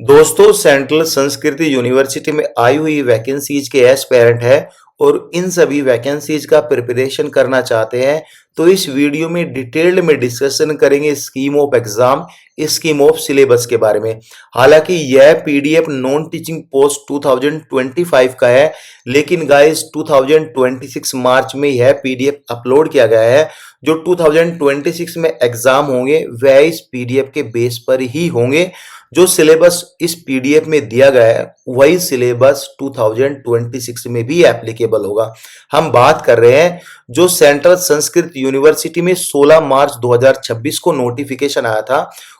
दोस्तों सेंट्रल संस्कृति यूनिवर्सिटी में आई हुई वैकेंसीज के एस्पायरेंट है और इन सभी वैकेंसीज का प्रिपरेशन करना चाहते हैं तो इस वीडियो में डिटेल्ड में डिस्कशन करेंगे scheme of exam, scheme of syllabus के बारे में। हालांकि यह पीडीएफ नॉन टीचिंग पोस्ट 2025 का है, लेकिन गाइस 2026 मार्च में यह पीडीएफ अपलोड किया गया है। जो 2026 में एग्जाम होंगे वह इस पीडीएफ के बेस पर ही होंगे। जो सिलेबस इस पीडीएफ में दिया गया है वही सिलेबस 2026 में भी एप्लीकेबल होगा। हम बात कर रहे हैं जो सेंट्रल संस्कृत यूनिवर्सिटी में 16 मार्च 2026 को नोटिफिकेशन आया था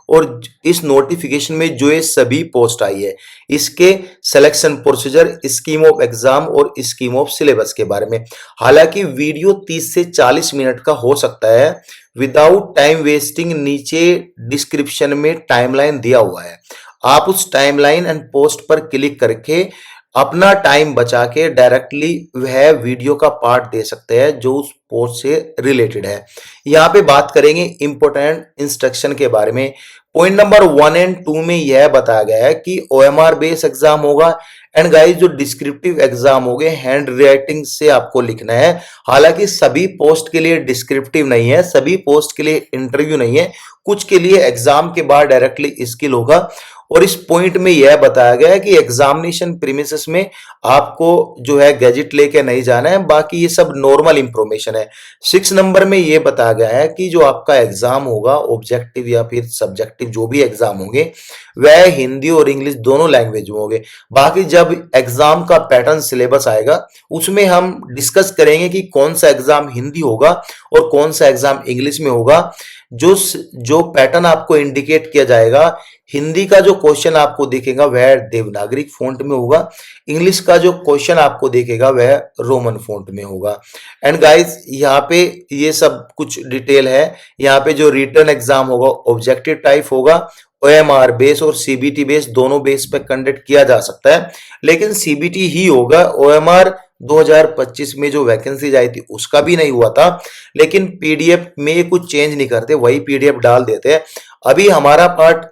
और इस नोटिफिकेशन में जो ये सभी पोस्ट आई है, इसके selection procedure, scheme of exam और स्कीम ऑफ सिलेबस के बारे में। हालांकि वीडियो 30 से 40 मिनट का हो सकता है। विदाउट टाइम वेस्टिंग नीचे डिस्क्रिप्शन में टाइमलाइन दिया हुआ है, आप उस टाइमलाइन एंड पोस्ट पर क्लिक करके अपना टाइम बचा के डायरेक्टली वह वीडियो का पार्ट दे सकते हैं जो उस पोस्ट से रिलेटेड है। यहाँ पे बात करेंगे इंपोर्टेंट इंस्ट्रक्शन के बारे में। पॉइंट नंबर 1 एंड 2 में यह बताया गया है कि ओएमआर बेस एग्जाम होगा एंड गाइस जो डिस्क्रिप्टिव एग्जाम होंगे हैंड राइटिंग से आपको लिखना है। हालांकि सभी पोस्ट के लिए डिस्क्रिप्टिव नहीं है, सभी पोस्ट के लिए इंटरव्यू नहीं है, कुछ के लिए एग्जाम के बाद डायरेक्टली स्किल होगा। और इस पॉइंट में यह बताया गया है कि एग्जामिनेशन प्रीमिसेस में आपको जो है गैजेट लेके नहीं जाना है, बाकी ये सब नॉर्मल इंफॉर्मेशन है। 6 नंबर में यह बताया गया है कि जो आपका एग्जाम होगा ऑब्जेक्टिव या फिर सब्जेक्टिव जो भी एग्जाम होंगे वह हिंदी और इंग्लिश दोनों लैंग्वेज में होंगे। बाकी जब एग्जाम का पैटर्न सिलेबस आएगा उसमें हम डिस्कस करेंगे कि कौन सा एग्जाम हिंदी होगा और कौन सा एग्जाम इंग्लिश में होगा। जो पैटर्न आपको इंडिकेट किया जाएगा, हिंदी का जो क्वेश्चन आपको दिखेगा वह देवनागरी फॉन्ट में होगा, इंग्लिश का जो क्वेश्चन आपको दिखेगा वह रोमन फॉन्ट में होगा। एंड गाइस यहाँ पे ये सब कुछ डिटेल है। यहाँ पे जो रिटन एग्जाम होगा ऑब्जेक्टिव टाइप होगा, ओएमआर बेस और सीबीटी बेस दोनों बेस पे कंडक्ट किया जा सकता है, लेकिन सीबीटी ही होगा। ओएमआर 2025 में जो वैकेंसीज आई थी उसका भी नहीं हुआ था, लेकिन पीडीएफ में कुछ चेंज नहीं करते, वही पीडीएफ डाल देते हैं। अभी हमारा पार्ट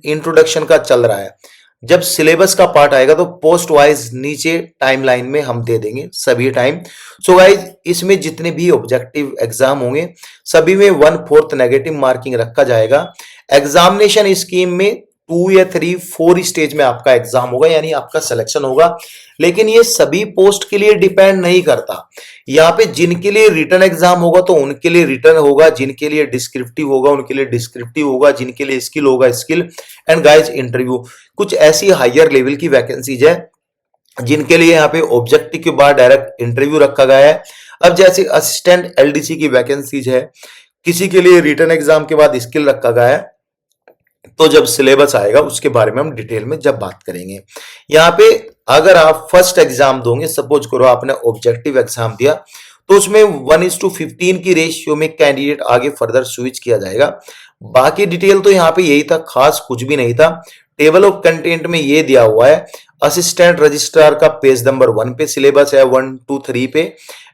इंट्रोडक्शन का चल रहा है, जब सिलेबस का पार्ट आएगा तो पोस्ट वाइज नीचे टाइमलाइन में हम दे देंगे सभी टाइम। सो गाइज इसमें जितने भी ऑब्जेक्टिव एग्जाम होंगे सभी में 1/4 नेगेटिव मार्किंग रखा जाएगा। एग्जामिनेशन स्कीम में 2 या 3 4 स्टेज में आपका एग्जाम होगा, यानी आपका सिलेक्शन होगा, लेकिन ये सभी पोस्ट के लिए डिपेंड नहीं करता। यहाँ पे जिनके लिए रिटन एग्जाम होगा तो उनके लिए रिटन होगा, जिनके लिए डिस्क्रिप्टिव होगा उनके लिए डिस्क्रिप्टिव होगा, जिनके लिए स्किल होगा स्किल। एंड गाइज इंटरव्यू कुछ ऐसी हायर लेवल की वैकेंसीज है जिनके लिए यहाँ पे ऑब्जेक्टिव के बाद डायरेक्ट इंटरव्यू रखा गया है। अब जैसे असिस्टेंट एलडीसी की वैकेंसीज है, किसी के लिए रिटन एग्जाम के बाद स्किल रखा गया है, तो जब सिलेबस आएगा उसके बारे में हम डिटेल में जब बात करेंगे। यहाँ पे अगर आप फर्स्ट एग्जाम दोगे, सपोज करो आपने ऑब्जेक्टिव एग्जाम दिया, तो उसमें 1:15 की रेशियो में कैंडिडेट आगे फर्दर स्विच किया जाएगा। बाकी डिटेल तो यहाँ पे यही था, खास कुछ भी नहीं था। टेबल ऑफ कंटेंट में ये दिया हुआ है, असिस्टेंट रजिस्ट्रार का पेज नंबर 1 पे सिलेबस है, 1 2 3 पे।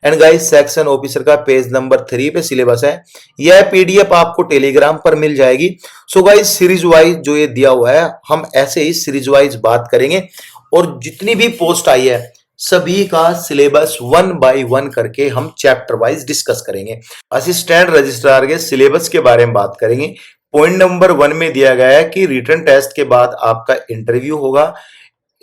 एंड गाइस सेक्शन ऑफिसर का पेज नंबर 3 पे सिलेबस है। यह पीडीएफ आपको टेलीग्राम पर मिल जाएगी। सो गाइस सीरीज वाइज जो ये दिया हुआ है हम ऐसे ही सीरीज वाइज बात करेंगे और जितनी भी पोस्ट आई है सभी का सिलेबस 1 बाय 1 करके हम चैप्टर वाइज डिस्कस करेंगे। असिस्टेंट रजिस्ट्रार के सिलेबस के बारे में बात करेंगे। पॉइंट नंबर 1 में दिया गया है कि रिटन टेस्ट के बाद आपका इंटरव्यू होगा।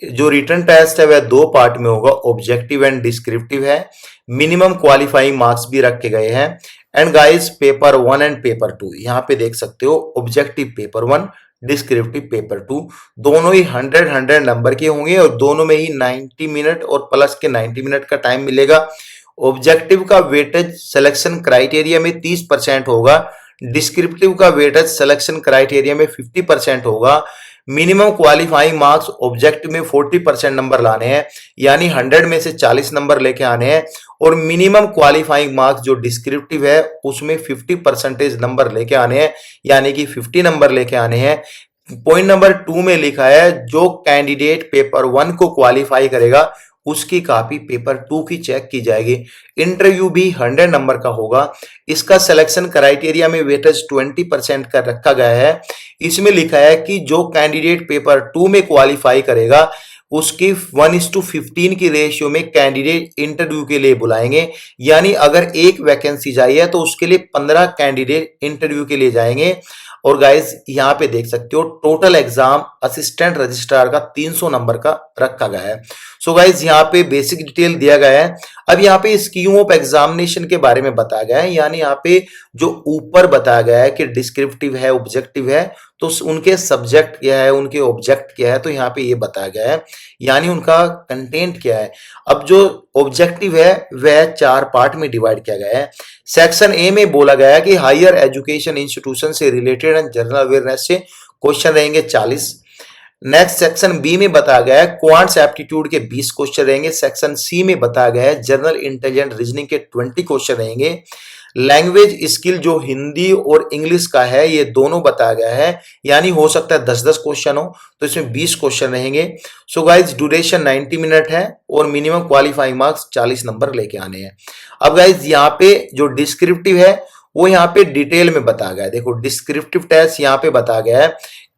जो रिटन टेस्ट है वह 2 पार्ट में होगा, ऑब्जेक्टिव एंड डिस्क्रिप्टिव है। मिनिमम क्वालिफाइंग मार्क्स भी रखे गए हैं। And guys paper 1 and paper 2 यहाँ पे देख सकते हो, ऑब्जेक्टिव पेपर 1, डिस्क्रिप्टिव पेपर 2 दोनों ही 100 नंबर के होंगे और दोनों में ही 90 मिनट और प्लस के 90 मिनट का टाइम मिलेगा। ऑब्जेक्टिव का वेटेज सिलेक्शन क्राइटेरिया में 30% होगा, डिस्क्रिप्टिव का वेटेज सिलेक्शन क्राइटेरिया में 50% होगा। मिनिमम क्वालिफाइंग मार्क्स ऑब्जेक्टिव में 40% नंबर लाने हैं, यानी 100 में से 40 नंबर लेके आने हैं, और मिनिमम क्वालिफाइंग मार्क्स जो डिस्क्रिप्टिव है उसमें 50% नंबर लेके आने हैं, यानी कि 50 नंबर लेके आने हैं। पॉइंट नंबर 2 में लिखा है जो कैंडिडेट पेपर 1 को क्वालिफाई करेगा उसकी कॉपी पेपर 2 की चेक की जाएगी। इंटरव्यू भी 100 नंबर का होगा। इसका सिलेक्शन क्राइटेरिया में वेटेज 20% का रखा गया है। इसमें लिखा है कि जो कैंडिडेट पेपर 2 में क्वालिफाई करेगा उसकी 1:15 की रेशियो में कैंडिडेट इंटरव्यू के लिए बुलाएंगे। यानी अगर एक वैकेंसी आई है तो उसके लिए 15 कैंडिडेट इंटरव्यू के लिए जाएंगे। और गाइस यहाँ पे देख सकते हो टोटल एग्जाम असिस्टेंट रजिस्ट्रार का 300 नंबर का रखा गया है। सो गाइस यहाँ पे बेसिक डिटेल दिया गया है। अब यहाँ पे स्कीम ऑफ एग्जामिनेशन के बारे में बताया गया है। यानी यहाँ पे जो ऊपर बताया गया है कि डिस्क्रिप्टिव है, ऑब्जेक्टिव है, तो उनके सब्जेक्ट क्या है, उनके ऑब्जेक्ट क्या है, तो यहाँ पे ये बताया गया है। यानी उनका कंटेंट क्या है। अब जो ऑब्जेक्टिव है वह 4 पार्ट में डिवाइड किया गया है। सेक्शन ए में बोला गया है कि हायर एजुकेशन इंस्टीट्यूशन से रिलेटेड एंड जनरल अवेयरनेस से क्वेश्चन रहेंगे 40। नेक्स्ट सेक्शन बी में बताया गया है क्वांट्स एप्टीट्यूड के 20 क्वेश्चन रहेंगे। सेक्शन सी में बताया गया है जनरल इंटेलिजेंट रीजनिंग के 20 क्वेश्चन रहेंगे। लैंग्वेज स्किल जो हिंदी और इंग्लिश का है ये दोनों बताया गया है। यानी हो सकता है 10-10 क्वेश्चन हो, तो इसमें 20 क्वेश्चन रहेंगे। सो गाइज ड्यूरेशन 90 मिनट है और मिनिमम क्वालिफाइंग मार्क्स 40 नंबर लेके आने हैं। अब गाइज यहाँ पे जो डिस्क्रिप्टिव है वो यहाँ पे डिटेल में बताया गया है। देखो डिस्क्रिप्टिव टेस्ट यहाँ पे बताया गया है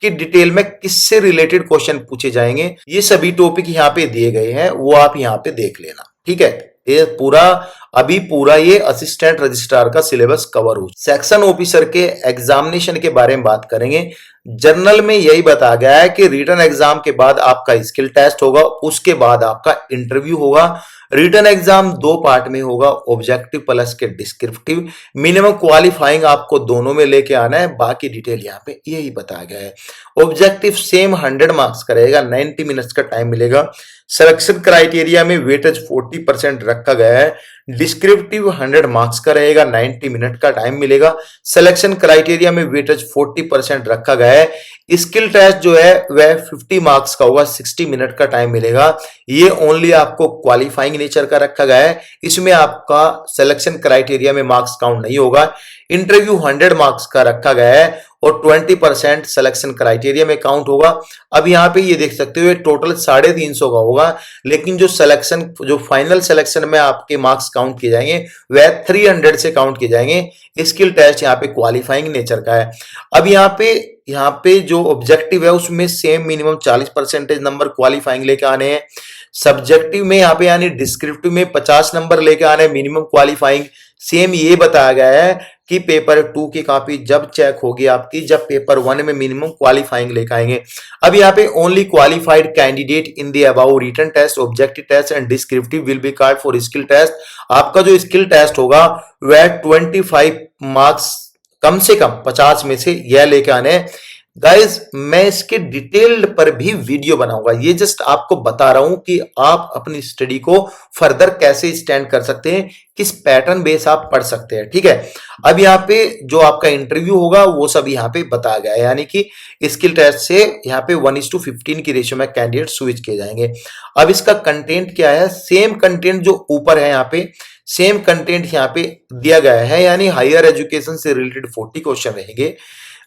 कि डिटेल में किससे रिलेटेड क्वेश्चन पूछे जाएंगे। ये सभी टॉपिक यहाँ पे दिए गए हैं, वो आप यहाँ पे देख लेना, ठीक है। ये पूरा ये असिस्टेंट रजिस्ट्रार का सिलेबस कवर हो। सेक्शन ऑफिसर के एग्जामिनेशन के बारे में बात करेंगे। जर्नल में यही बताया गया है कि रिटन एग्जाम के बाद आपका स्किल टेस्ट होगा, उसके बाद आपका इंटरव्यू होगा। रिटन एग्जाम 2 पार्ट में होगा, ऑब्जेक्टिव प्लस के डिस्क्रिप्टिव। मिनिमम क्वालिफाइंग आपको दोनों में लेके आना है, बाकी डिटेल यहाँ पे यही बताया गया है। ऑब्जेक्टिव सेम 100 मार्क्स का रहेगा, 90 मिनट्स का टाइम मिलेगा। सिलेक्शन क्राइटेरिया में वेटेज 40% रखा गया है। डिस्क्रिप्टिव 100 मार्क्स का रहेगा, 90 मिनट का टाइम मिलेगा। सिलेक्शन क्राइटेरिया में वेटेज 40% रखा गया है। स्किल टेस्ट जो है वह 50 मार्क्स का होगा, 60 मिनट का टाइम मिलेगा। ये ओनली आपको क्वालिफाइंग नेचर का रखा गया है, इसमें आपका सिलेक्शन क्राइटेरिया में मार्क्स काउंट नहीं होगा। इंटरव्यू 100 मार्क्स का रखा गया है और 20% सिलेक्शन क्राइटेरिया में काउंट होगा। अब यहाँ पे ये देख सकते हो टोटल 350 का होगा, लेकिन जो फाइनल सिलेक्शन में आपके मार्क्स काउंट किए जाएंगे वह 300 से काउंट किए जाएंगे। स्किल टेस्ट यहाँ पे क्वालिफाइंग नेचर का है। अब यहाँ पे जो ऑब्जेक्टिव है उसमें सेम मिनिमम 40% नंबर क्वालिफाइंग लेके आने हैं। सब्जेक्टिव में यहाँ पे यानी डिस्क्रिप्टिव में 50 नंबर लेके आने हैं मिनिमम क्वालिफाइंग। सेम ये बताया गया है कि पेपर 2 की कॉपी जब चेक होगी आपकी, जब पेपर 1 में मिनिमम क्वालिफाइंग लेकर आएंगे। अब यहाँ पे only qualified candidate in the above written test, objective test and descriptive will be called for skill test. आपका जो स्किल टेस्ट होगा वह 25 मार्क्स कम से कम 50 में से यह लेके आने। गाइज मैं इसके डिटेल्ड पर भी वीडियो बनाऊंगा, ये जस्ट आपको बता रहा हूं कि आप अपनी स्टडी को फर्दर कैसे स्टैंड कर सकते हैं, किस पैटर्न बेस आप पढ़ सकते हैं, ठीक है। अब यहाँ पे जो आपका इंटरव्यू होगा वो सब यहाँ पे बताया गया है, यानी कि स्किल टेस्ट से यहाँ पे 1:15 की रेशियो में कैंडिडेट स्विच किए जाएंगे। अब इसका कंटेंट क्या है, सेम कंटेंट जो ऊपर है यहाँ पे सेम कंटेंट यहाँ पे दिया गया है। यानी हायर एजुकेशन से रिलेटेड 40 क्वेश्चन रहेंगे।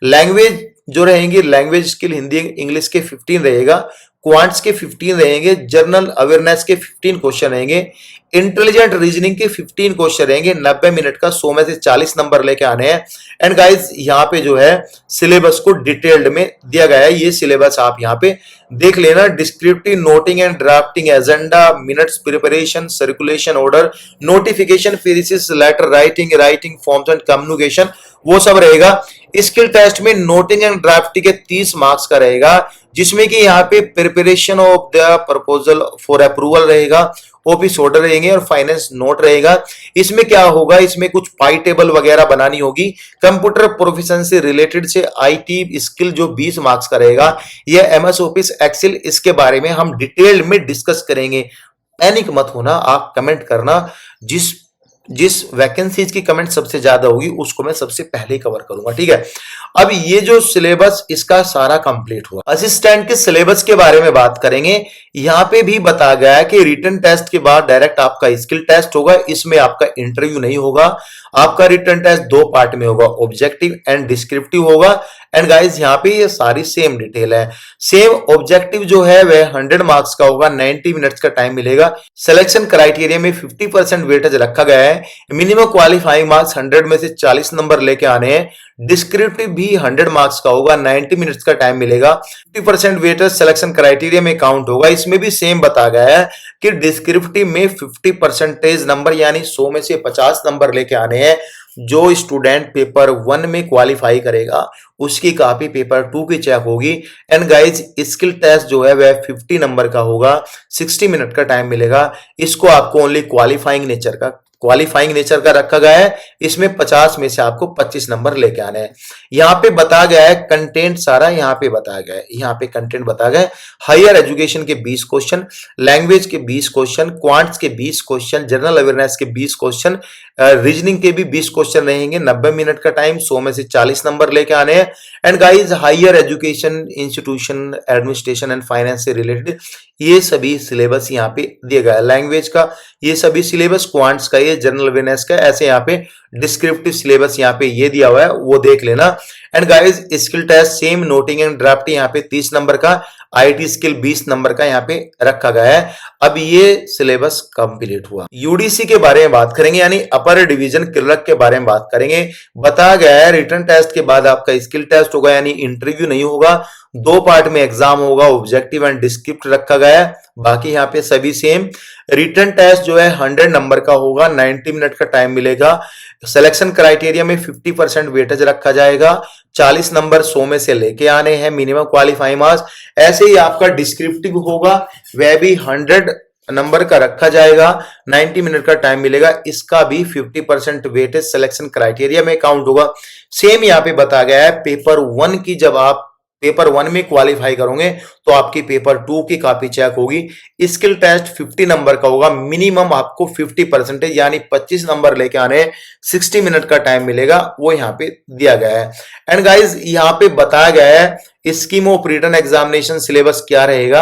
लैंग्वेज जो रहेंगे, लैंग्वेज स्किल हिंदी इंग्लिश के 15 रहेगा, क्वांट्स के 15 रहेंगे, जनरल अवेयरनेस के 15 क्वेश्चन रहेंगे, इंटेलिजेंट रीजनिंग के 15 क्वेश्चन रहेंगे। 90 मिनट का 100 में से 40 नंबर लेके आने हैं। एंड गाइज यहाँ पे जो है सिलेबस को डिटेल्ड में दिया गया है, ये सिलेबस आप यहाँ पे देख लेना। Descriptive, noting and drafting, agenda, minutes preparation, circulation order, notification, physics, letter writing forms and communication, वो सब रहेगा। स्किल टेस्ट में नोटिंग एंड ड्राफ्टिंग के 30 मार्क्स का रहेगा, जिसमें कि यहाँ पे preparation of the proposal for approval रहेगा, ऑफिस ऑर्डर रहेंगे और फाइनेंस नोट रहेगा। इसमें क्या होगा, इसमें कुछ पाई टेबल वगैरह बनानी होगी। कंप्यूटर प्रोफेशन से रिलेटेड से आईटी स्किल जो 20 मार्क्स का रहेगा, यह एमएस ऑफिस एक्सेल, इसके बारे में हम डिटेल में डिस्कस करेंगे। पैनिक मत होना, आप कमेंट करना, जिस वैकेंसीज की कमेंट सबसे ज्यादा होगी उसको मैं सबसे पहले कवर करूंगा, ठीक है। अब ये जो सिलेबस इसका सारा कंप्लीट हुआ। असिस्टेंट के सिलेबस के बारे में बात करेंगे। यहाँ पे भी बताया गया है कि रिटन टेस्ट के बाद डायरेक्ट आपका स्किल टेस्ट होगा, इसमें आपका इंटरव्यू नहीं होगा। आपका रिटन टेस्ट 2 पार्ट में होगा, ऑब्जेक्टिव एंड डिस्क्रिप्टिव होगा। एंड गाइज यहाँ पे ये सारी सेम डिटेल है। सेम ऑब्जेक्टिव जो है वह 100 मार्क्स का होगा, 90 मिनट्स का टाइम मिलेगा। सिलेक्शन क्राइटेरिया में 50% वेटेज रखा गया है। मिनिमम क्वालिफाइंग मार्क्स 100 में से 40 नंबर लेके आने हैं। डिस्क्रिप्टिव भी 100 मार्क्स का होगा, 90 मिनट्स का टाइम मिलेगा। 50% वेटेज सिलेक्शन क्राइटेरिया में काउंट होगा। इसमें भी सेम बताया गया है कि डिस्क्रिप्टिव में 50% नंबर यानी 100 में से 50 नंबर लेके आने हैं। जो स्टूडेंट पेपर 1 में क्वालिफाई करेगा उसकी कॉपी पेपर 2 की चेक होगी। एंड गाइज स्किल टेस्ट जो है वह 50 नंबर का होगा, 60 मिनट का टाइम मिलेगा। इसको आपको ओनली क्वालिफाइंग नेचर का रखा गया है। इसमें 50 में से आपको 25 नंबर लेके आने हैं। यहाँ पे बताया गया है कंटेंट सारा, यहाँ पे बताया गया है, यहाँ पे कंटेंट बताया गया है। हायर एजुकेशन के 20 क्वेश्चन, लैंग्वेज के 20 क्वेश्चन, क्वांट्स के 20 क्वेश्चन, जनरल अवेयरनेस के 20 क्वेश्चन, रीजनिंग के भी 20 क्वेश्चन रहेंगे। 90 मिनट का टाइम, 100 में से 40 नंबर लेके आने हैं। And guys higher education institution administration and finance से रिलेटेड ये सभी सिलेबस यहाँ पे दिया गया है। लैंग्वेज का ये सभी सिलेबस, क्वांट्स का ये, जनरल अवेयरनेस का, ऐसे यहाँ पे डिस्क्रिप्टिव सिलेबस यहाँ पे ये दिया हुआ है, वो देख लेना। And guys skill test same, noting and drafting यहाँ पे 30 नंबर का, आईटी स्किल 20 नंबर का यहाँ पे रखा गया है। अब ये सिलेबस कंप्लीट हुआ। यूडीसी के बारे में बात करेंगे यानी अपर डिवीजन क्लर्क के बारे में बात करेंगे। बताया गया है रिटन टेस्ट के बाद आपका स्किल टेस्ट होगा यानी इंटरव्यू नहीं होगा। 2 पार्ट में एग्जाम होगा, ऑब्जेक्टिव एंड डिस्क्रिप्ट रखा गया है। बाकी यहाँ पे सभी सेम। रिटन टेस्ट जो है 100 नंबर का होगा, 90 मिनट का टाइम मिलेगा। सिलेक्शन क्राइटेरिया में 50% वेटेज रखा जाएगा। 40 नंबर 100 में से लेके आने हैं, मिनिमम क्वालिफाइंग मार्क्स। ऐसे ही आपका डिस्क्रिप्टिव होगा, वह भी 100 नंबर का रखा जाएगा, 90 मिनट का टाइम मिलेगा। इसका भी 50% वेटेज सिलेक्शन क्राइटेरिया में काउंट होगा। सेम यहाँ पे बताया गया है पेपर 1 की, जब आप पेपर 1 में क्वालिफाई करोगे तो आपकी पेपर 2 की कॉपी चेक होगी। स्किल टेस्ट 50 नंबर का होगा, मिनिमम आपको 50% यानी 25 नंबर लेके आने, 60 मिनट का टाइम मिलेगा, वो यहाँ पे दिया गया है। एंड गाइज यहाँ पे बताया गया है scheme of written examination syllabus क्या रहेगा।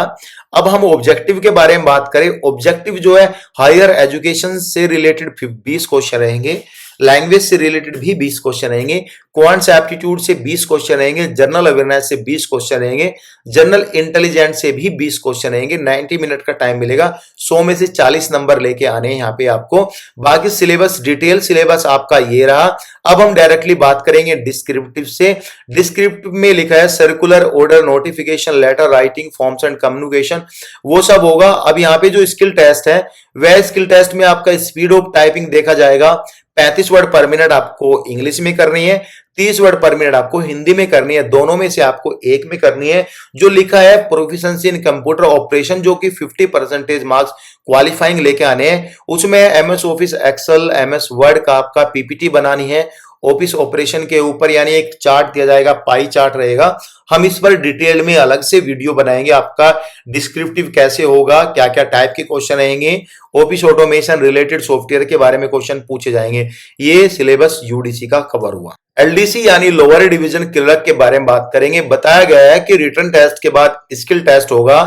अब हम ऑब्जेक्टिव के बारे में बात करें। ऑब्जेक्टिव जो है हायर एजुकेशन से रिलेटेड 20 क्वेश्चन रहेंगे, लैंग्वेज से रिलेटेड भी 20 क्वेश्चन रहेंगे, क्वांट्स एप्टीट्यूड से 20 क्वेश्चन रहेंगे, जनरल अवेयरनेस से 20 क्वेश्चन रहेंगे, जनरल इंटेलिजेंस से भी 20 क्वेश्चन रहेंगे। 90 मिनट का टाइम मिलेगा, 100 में से 40 नंबर लेके आने हैं यहाँ पे आपको। बाकी सिलेबस, डिटेल सिलेबस आपका ये रहा। अब हम डायरेक्टली बात करेंगे डिस्क्रिप्टिव से। डिस्क्रिप्टिव में लिखा है circular, order, notification, letter writing, forms and communication, वो सब होगा। अब यहाँ पे जो स्किल टेस्ट है वह स्किल टेस्ट में आपका स्पीड ऑफ टाइपिंग देखा जाएगा। 35 वर्ड पर मिनट आपको इंग्लिश में करनी है, 30 वर्ड पर मिनट आपको हिंदी में करनी है। दोनों में से आपको एक में करनी है। जो लिखा है प्रोफिशिएंसी इन कंप्यूटर ऑपरेशन, जो कि 50% मार्क्स क्वालिफाइंग लेके आने हैं। उसमें MS Office Excel, MS Word का आपका पीपीटी बनानी है। ऑफिस ऑपरेशन के ऊपर यानी एक चार्ट दिया जाएगा, पाई चार्ट रहेगा। हम इस पर डिटेल में अलग से वीडियो बनाएंगे। आपका डिस्क्रिप्टिव कैसे होगा, क्या क्या टाइप के क्वेश्चन रहेंगे, ऑफिस ऑटोमेशन रिलेटेड सॉफ्टवेयर के बारे में क्वेश्चन पूछे जाएंगे। ये सिलेबस यूडीसी का कवर हुआ। एलडीसी यानी लोअर डिवीजन क्लर्क के बारे में बात करेंगे। बताया गया है कि रिटन टेस्ट के बाद स्किल टेस्ट होगा।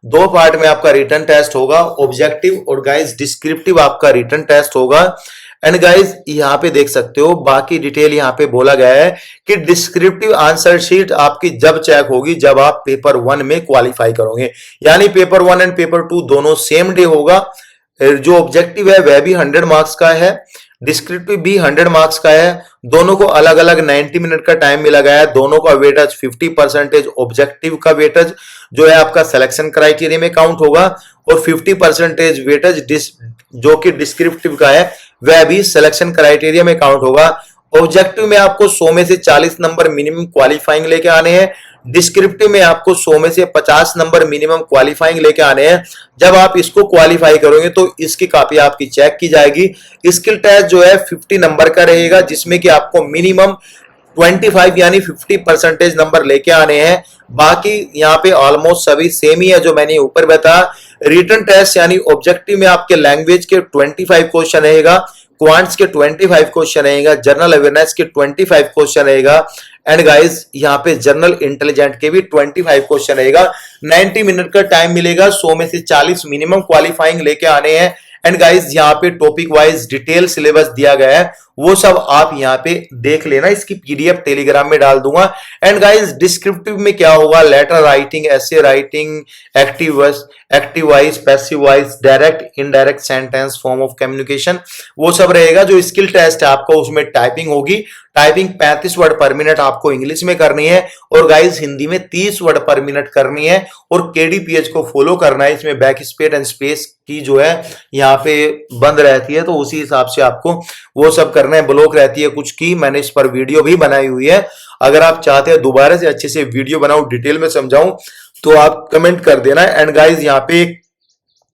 2 पार्ट में आपका रिटन टेस्ट होगा, ऑब्जेक्टिव और गाइस डिस्क्रिप्टिव आपका रिटन टेस्ट होगा। एंड गाइज यहाँ पे देख सकते हो बाकी डिटेल यहाँ पे बोला गया है कि डिस्क्रिप्टिव आंसर शीट आपकी जब चेक होगी जब आप पेपर 1 में क्वालिफाई करोगे, यानी पेपर 1 एंड पेपर 2 दोनों सेम डे होगा। जो ऑब्जेक्टिव है वह भी 100 मार्क्स का है, डिस्क्रिप्टिव भी 100 मार्क्स का है। दोनों को अलग अलग 90 मिनट का टाइम मिला गया है। दोनों का वेटेज 50%, ऑब्जेक्टिव का वेटेज जो है आपका सिलेक्शन क्राइटेरिया में काउंट होगा, और 50% वेटेज जो कि डिस्क्रिप्टिव का है वह भी सिलेक्शन क्राइटेरिया में काउंट होगा। ऑब्जेक्टिव में आपको 100 में से 40 नंबर मिनिमम क्वालिफाइंग लेके आने हैं। डिस्क्रिप्टिव में आपको 100 में से 50 नंबर मिनिमम क्वालिफाइंग लेके आने हैं। जब आप इसको क्वालिफाई करोगे तो इसकी कॉपी आपकी चेक की जाएगी। स्किल टेस्ट जो है 50 नंबर का रहेगा, जिसमें कि आपको मिनिमम 25 यानी 50% नंबर लेके आने हैं। बाकी यहाँ पे ऑलमोस्ट सभी सेम ही है जो मैंने ऊपर बताया। रिटन टेस्ट यानी ऑब्जेक्टिव में आपके लैंग्वेज के 25 क्वेश्चन रहेगा, क्वांट्स के 25 क्वेश्चन रहेगा, जनरल अवेयरनेस के 25 क्वेश्चन रहेगा, एंड गाइस यहाँ पे जनरल इंटेलिजेंट के भी 25 क्वेश्चन रहेगा। 90 मिनट का टाइम मिलेगा, 100 में से 40 मिनिमम क्वालिफाइंग लेके आने हैं। एंड गाइज यहाँ पे टॉपिक वाइज डिटेल सिलेबस दिया गया है, वो सब आप यहाँ पे देख लेना, इसकी पीडीएफ टेलीग्राम में डाल दूंगा। एंड गाइज डिस्क्रिप्टिव में क्या होगा, letter writing, essay writing, active voice, passive voice, direct indirect sentence, form of communication, वो सब रहेगा। जो स्किल टेस्ट है आपका उसमें टाइपिंग होगी, टाइपिंग 35 वर्ड पर मिनट आपको इंग्लिश में करनी है, और गाइज हिंदी में 30 वर्ड पर मिनट करनी है, और केडीपीएच को फॉलो करना है। इसमें बैक स्पेस एंड स्पेस की जो है यहाँ पे बंद रहती है, तो उसी हिसाब से आपको वो सब करना है। ब्लॉक रहती है कुछ की, मैंने इस पर वीडियो भी बनाई हुई है। अगर आप चाहते हैं दोबारा से अच्छे से वीडियो बनाऊं, डिटेल में समझाऊं, तो आप कमेंट कर देना। एंड गाइज यहाँ पे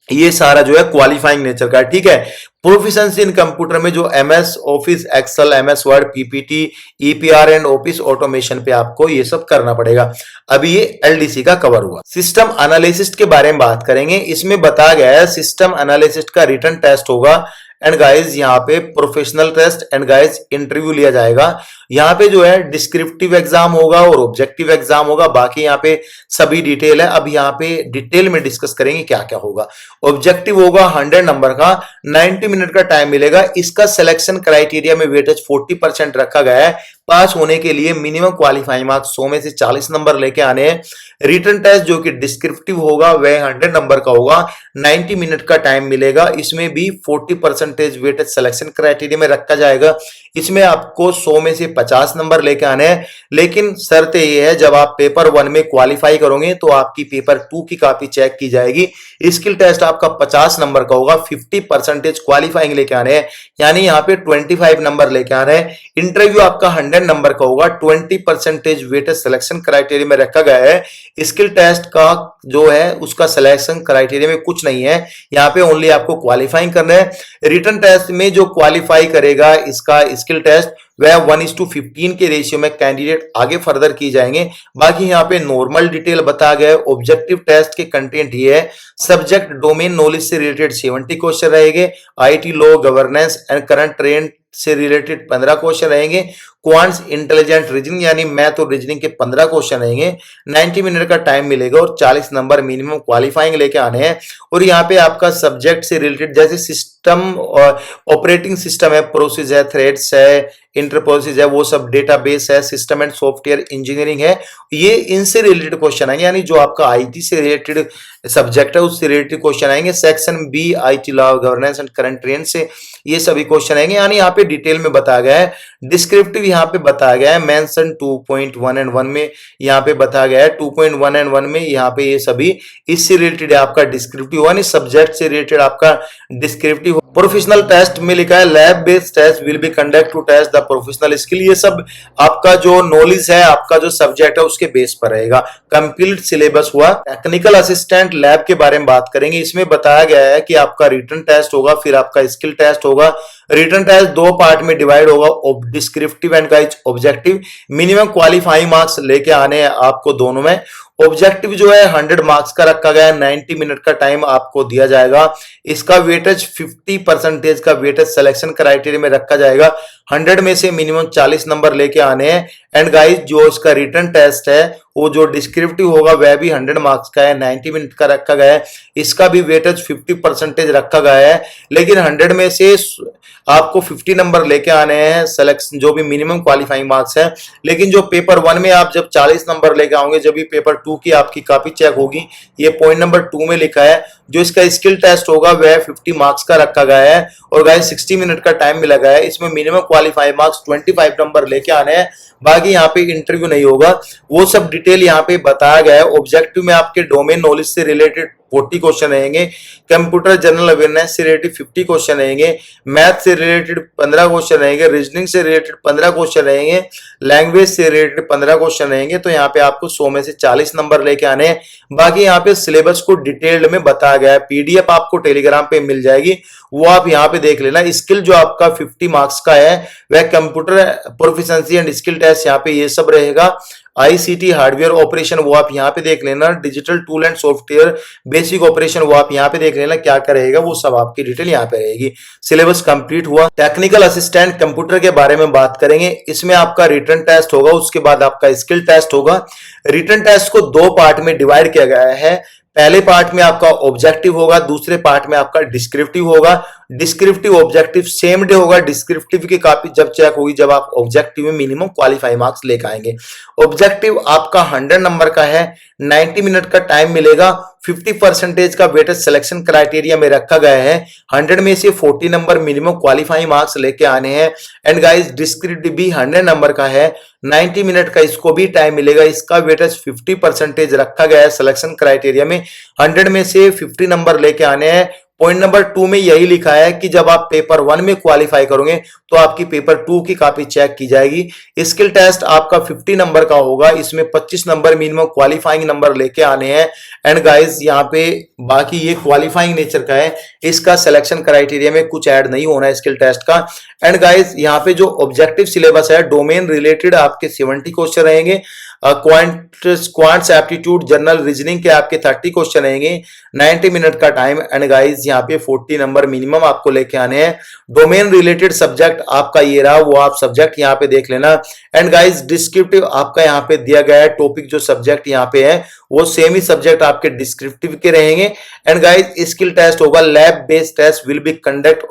ये सारा जो है क्वालिफाइंग नेचर का, ठीक है। प्रोफिशिएंसी इन कंप्यूटर में जो MS Office, Excel, MS Word, PPT, EPR and office automation पे आपको ये सब करना पड़ेगा। अभी ये एलडीसी का कवर हुआ। सिस्टम एनालिसिस्ट के बारे में बात करेंगे। इसमें बताया गया है सिस्टम एनालिसिस्ट का रिटन टेस्ट होगा, एंड गाइज यहाँ पे professional test and guys interview लिया जाएगा। यहाँ पे जो है डिस्क्रिप्टिव एग्जाम होगा और ऑब्जेक्टिव एग्जाम होगा। बाकी यहाँ पे सभी डिटेल है, अब यहाँ पे डिटेल में डिस्कस करेंगे क्या क्या होगा। ऑब्जेक्टिव होगा 100 नंबर का, 90 मिनट का टाइम मिलेगा। इसका सिलेक्शन क्राइटेरिया में वेटेज 40% रखा गया है। पास होने के लिए मिनिमम क्वालिफाइंग मार्क्स 100 में से 40 नंबर लेके आने हैं। रिटन टेस्ट जो कि डिस्क्रिप्टिव होगा वह 100 नंबर का होगा, 90 मिनट का टाइम मिलेगा। इसमें भी 40% वेटेज सिलेक्शन क्राइटेरिया में रखा जाएगा। इसमें आपको 100 में से 50 नंबर लेके आने हैं, लेकिन शर्त ये है जब आप पेपर 1 में क्वालिफाई करोगे तो आपकी पेपर 2 की कॉपी चेक की जाएगी। स्किल टेस्ट आपका 50 नंबर का होगा, 50% क्वालिफाइंग लेके आने हैं, यानी यहाँ पे 25 नंबर लेके आ रहे हैं। इंटरव्यू आपका 100 नंबर का होगा, 20% वेटेज सिलेक्शन क्राइटेरिया में रखा गया है। स्किल टेस्ट का जो है उसका सिलेक्शन क्राइटेरिया में कुछ नहीं है, यहाँ पे ओनली आपको क्वालिफाइंग करना है। रिटन टेस्ट में जो क्वालिफाई करेगा इसका स्किल टेस्ट, वह 1:15 के रेशियो में कैंडिडेट आगे फर्दर की जाएंगे। बाकी यहाँ पे नॉर्मल डिटेल बताया गया है। ऑब्जेक्टिव टेस्ट के कंटेंट ये है, सब्जेक्ट डोमेन नॉलेज से रिलेटेड 70 क्वेश्चन रहेंगे, IT law, governance and current trend से रिलेटेड 15 क्वेश्चन रहेंगे, क्वांट्स इंटेलिजेंट रीजनिंग यानी मैथ और रीजनिंग के 15 क्वेश्चन रहेंगे। 90 मिनट का टाइम मिलेगा और 40 नंबर मिनिमम क्वालिफाइंग लेके आने हैं। और यहाँ पे आपका सब्जेक्ट से रिलेटेड जैसे सिस्टम और ऑपरेटिंग सिस्टम है, प्रोसेस है, थ्रेड्स है, इंटरप्रोसेस है, वो सब डेटाबेस है, सिस्टम एंड सॉफ्टवेयर इंजीनियरिंग है, ये इनसे रिलेटेड क्वेश्चन आएंगे, यानी जो आपका आईटी से रिलेटेड सब्जेक्ट है उससे रिलेटेड क्वेश्चन आएंगे। Section B IT law, governance and current trend से ये सभी क्वेश्चन आएंगे, यानी यहाँ पे डिटेल में बताया गया है। डिस्क्रिप्टिव यहाँ पे बताया गया है, मेंशन 2.1 एंड 1 में यहाँ पे बताया गया है। 2.1 एंड 1 में यहाँ पे ये सभी इससे रिलेटेड आपका डिस्क्रिप्टिव, यानी सब्जेक्ट से रिलेटेड आपका डिस्क्रिप्टिव। प्रोफेशनल टेस्ट में लिखा है lab based test will be conduct to test the professional skill. ये सब आपका जो नॉलेज है, आपका जो सब्जेक्ट है उसके बेस पर रहेगा। कंप्लीट सिलेबस हुआ। टेक्निकल असिस्टेंट लैब के बारे में बात करेंगे। इसमें बताया गया है कि आपका रिटन टेस्ट होगा, फिर आपका स्किल टेस्ट होगा। रिटन टेस्ट 2 पार्ट में डिवाइड होगा, descriptive and guys objective. Minimum qualifying marks लेके आने हैं आपको दोनों में। ऑब्जेक्टिव जो है 100 मार्क्स का रखा गया है, 90 मिनट का टाइम आपको दिया जाएगा। इसका वेटेज 50% का वेटेज सिलेक्शन क्राइटेरिया में रखा जाएगा। 100 में से मिनिमम 40 नंबर लेके आने हैं। एंड गाइस जो इसका रिटन टेस्ट है वो जो डिस्क्रिप्टिव होगा वह भी 100 मार्क्स का है, 90 मिनट का रखा गया है। इसका भी वेटेज 50% रखा गया है, लेकिन 100 में से आपको 50 नंबर लेके आने हैं सिलेक्शन, जो भी मिनिमम क्वालिफाइंग मार्क्स है। लेकिन जो पेपर 1 में आप जब 40 नंबर लेके आओगे, जब भी पेपर 2 की आपकी कॉपी चेक होगी, ये पॉइंट नंबर 2 में लिखा है। जो इसका स्किल टेस्ट होगा वह 50 मार्क्स का रखा गया है, और गाइस 60 मिनट का टाइम मिला गया है। इसमें मिनिमम क्वालिफाइंग मार्क्स 25 नंबर लेके आने हैं। बाकी यहाँ पे इंटरव्यू नहीं होगा, वो सब डिटेल यहाँ पे बताया गया है। ऑब्जेक्टिव में आपके डोमेन नॉलेज से रिलेटेड 40 क्वेश्चन रहेंगे, कंप्यूटर जनरल अवेयरनेस से रिलेटेड 50 क्वेश्चन रहेंगे, मैथ से रिलेटेड 15 क्वेश्चन रहेंगे, रीजनिंग से रिलेटेड 15 क्वेश्चन रहेंगे, लैंग्वेज से रिलेटेड 15 क्वेश्चन रहेंगे। तो यहाँ पे आपको 100 में से 40 नंबर लेके आने हैं। बाकी यहाँ पे सिलेबस को डिटेल्ड में बताया गया है, पीडीएफ आपको टेलीग्राम पे मिल जाएगी, वो आप यहाँ पे देख लेना। स्किल जो आपका 50 मार्क्स का है वह computer proficiency and skill test यहाँ पे ये सब रहेगा। आईसीटी हार्डवेयर ऑपरेशन वो आप यहाँ पे देख लेना। Digital tool and software basic operation वो आप यहाँ पे देख लेना, क्या क्या रहेगा वो सब आपकी डिटेल यहाँ पे रहेगी। सिलेबस कंप्लीट हुआ। टेक्निकल असिस्टेंट कंप्यूटर के बारे में बात करेंगे। इसमें आपका रिटन टेस्ट होगा, उसके बाद आपका स्किल टेस्ट होगा। रिटन टेस्ट को 2 पार्ट में डिवाइड किया गया है। पहले पार्ट में आपका ऑब्जेक्टिव होगा, दूसरे पार्ट में आपका डिस्क्रिप्टिव होगा। डिस्क्रिप्टिव ऑब्जेक्टिव सेम डे होगा। डिस्क्रिप्टिव की कॉपी जब चेक होगी जब आप ऑब्जेक्टिव में मिनिमम क्वालिफाई मार्क्स लेकर आएंगे। ऑब्जेक्टिव आपका 100 नंबर का है, 90 मिनट का टाइम मिलेगा, 50% का वेटेज सिलेक्शन क्राइटेरिया में रखा गया है। 100 में से 40 नंबर मिनिमम क्वालिफाइंग मार्क्स लेके आने हैं। एंड गाइस डिस्क्रिप्टिव भी 100 नंबर का है, 90 मिनट का इसको भी टाइम मिलेगा। इसका वेटेज 50% रखा गया है सिलेक्शन क्राइटेरिया में। 100 में से 50 नंबर लेके आने हैं। पॉइंट नंबर 2 में यही लिखा है कि जब आप पेपर 1 में क्वालिफाई करोगे तो आपकी पेपर 2 की कॉपी चेक की जाएगी। स्किल टेस्ट आपका 50 नंबर का होगा, इसमें 25 नंबर मिनिमम क्वालिफाइंग नंबर लेके आने हैं। एंड गाइस यहाँ पे बाकी ये क्वालिफाइंग नेचर का है, इसका सिलेक्शन क्राइटेरिया में कुछ ऐड नहीं होना है स्किल टेस्ट का। एंड गाइस यहाँ पे जो ऑब्जेक्टिव सिलेबस है, डोमेन रिलेटेड आपके 70 क्वेश्चन रहेंगे। क्वांट्स एप्टीट्यूड जनरल रीजनिंग के आपके 30 क्वेश्चन रहेंगे, 90 मिनट का टाइम। एंड गाइस यहाँ पे 40 नंबर मिनिमम आपको लेके आने हैं। डोमेन रिलेटेड सब्जेक्ट आपका ये रहा, वो आप सब्जेक्ट यहाँ पे देख लेना। एंड गाइस डिस्क्रिप्टिव आपका यहाँ पे दिया गया है, टॉपिक जो सब्जेक्ट यहाँ पे है वो सेम ही सब्जेक्ट आपके डिस्क्रिप्टिव के रहेंगे। एंड गाइस स्किल टेस्ट होगा, lab based test will be conduct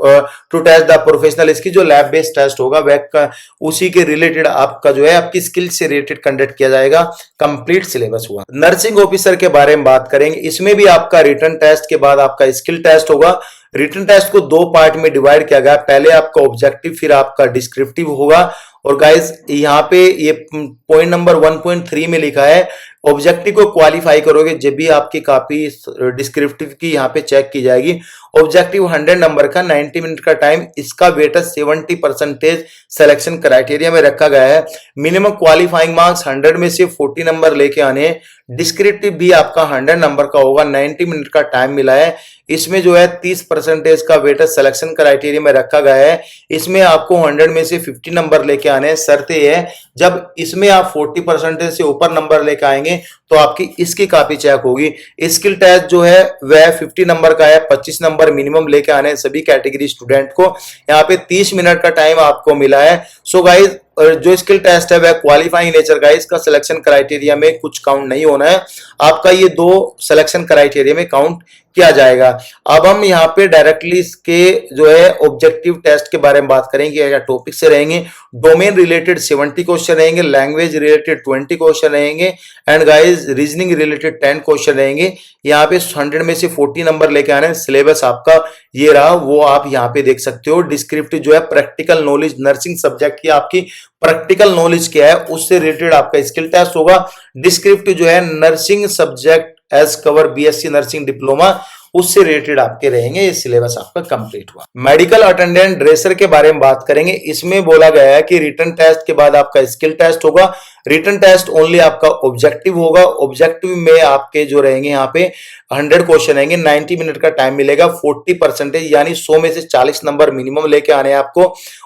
to test the professional. इसकी जो लैब बेस्ड टेस्ट होगा वह उसी के रिलेटेड आपका जो है आपकी स्किल से रिलेटेड कंडक्ट किया जाएगा। कंप्लीट सिलेबस हुआ। नर्सिंग ऑफिसर के बारे में बात करेंगे, इसमें भी आपका रिटन टेस्ट के बाद आपका स्किल टेस्ट होगा। रिटन टेस्ट को 2 पार्ट में डिवाइड किया गया, पहले आपका ऑब्जेक्टिव फिर आपका डिस्क्रिप्टिव होगा। और गाइस यहाँ पे ये पॉइंट नंबर 1.3 में लिखा है, ऑब्जेक्टिव को क्वालिफाई करोगे जब भी आपकी कॉपी डिस्क्रिप्टिव की यहाँ पे चेक की जाएगी। ऑब्जेक्टिव 100 नंबर का, 90 मिनट का टाइम, इसका वेटेज 70% सिलेक्शन क्राइटेरिया में रखा गया है। मिनिमम क्वालिफाइंग मार्क्स 100 में से 40 नंबर लेके आने। डिस्क्रिप्टिव भी आपका 100 नंबर का होगा, 90 मिनट का टाइम मिला है। इसमें जो है 30% का वेटेज सिलेक्शन क्राइटेरिया में रखा गया है। इसमें आपको 100 में से 50 नंबर लेके आने हैं। शर्त यह है जब इसमें आप 40% से ऊपर नंबर लेके आएंगे तो आपकी इसकी कॉपी चेक होगी। स्किल टेस्ट जो है वह 50 नंबर का है, 25 नंबर मिनिमम लेके आने हैं सभी कैटेगरी स्टूडेंट को। यहाँ पे 30 मिनट का टाइम आपको मिला है। सो गाइज जो स्किल टेस्ट है वह क्वालिफाइंग नेचर का है, इसका सिलेक्शन क्राइटेरिया में कुछ काउंट नहीं होना है, आपका ये 2 सिलेक्शन क्राइटेरिया में काउंट किया जाएगा। अब हम यहाँ पे डायरेक्टली इसके जो है ऑब्जेक्टिव टेस्ट के बारे में बात करेंगे, या टॉपिक से रहेंगे। डोमेन रिलेटेड 70 क्वेश्चन रहेंगे, लैंग्वेज रिलेटेड 20 क्वेश्चन रहेंगे। And guys reasoning related 10 question रहेंगे। यहाँ पे 100 में से 40 नंबर लेके आने हैं। सिलेबस आपका ये रहा, वो आप यहाँ पे देख सकते हो। डिस्क्रिप्टिव जो है प्रैक्टिकल नॉलेज, नर्सिंग सब्जेक्ट की आपकी प्रैक्टिकल नॉलेज क्या है उससे रिलेटेड आपका स्किल टेस्ट होगा। डिस्क्रिप्टिव जो है nursing subject as cover BSc nursing diploma, उससे रिलेटेड आपके रहेंगे। ये सिलेबस आपका कंप्लीट हुआ। मेडिकल अटेंडेंट ड्रेसर के बारे में बात करेंगे। इसमें बोला गया है कि रिटन टेस्ट के बाद आपका स्किल टेस्ट होगा। रिटन टेस्ट ओनली आपका ऑब्जेक्टिव होगा। ऑब्जेक्टिव में आपके जो रहेंगे यहाँ पे 100 क्वेश्चन रहेंगे, 90 मिनट का टाइम मिलेगा, 40% यानी 100 में से 40 नंबर मिनिमम लेके आने हैं आपको।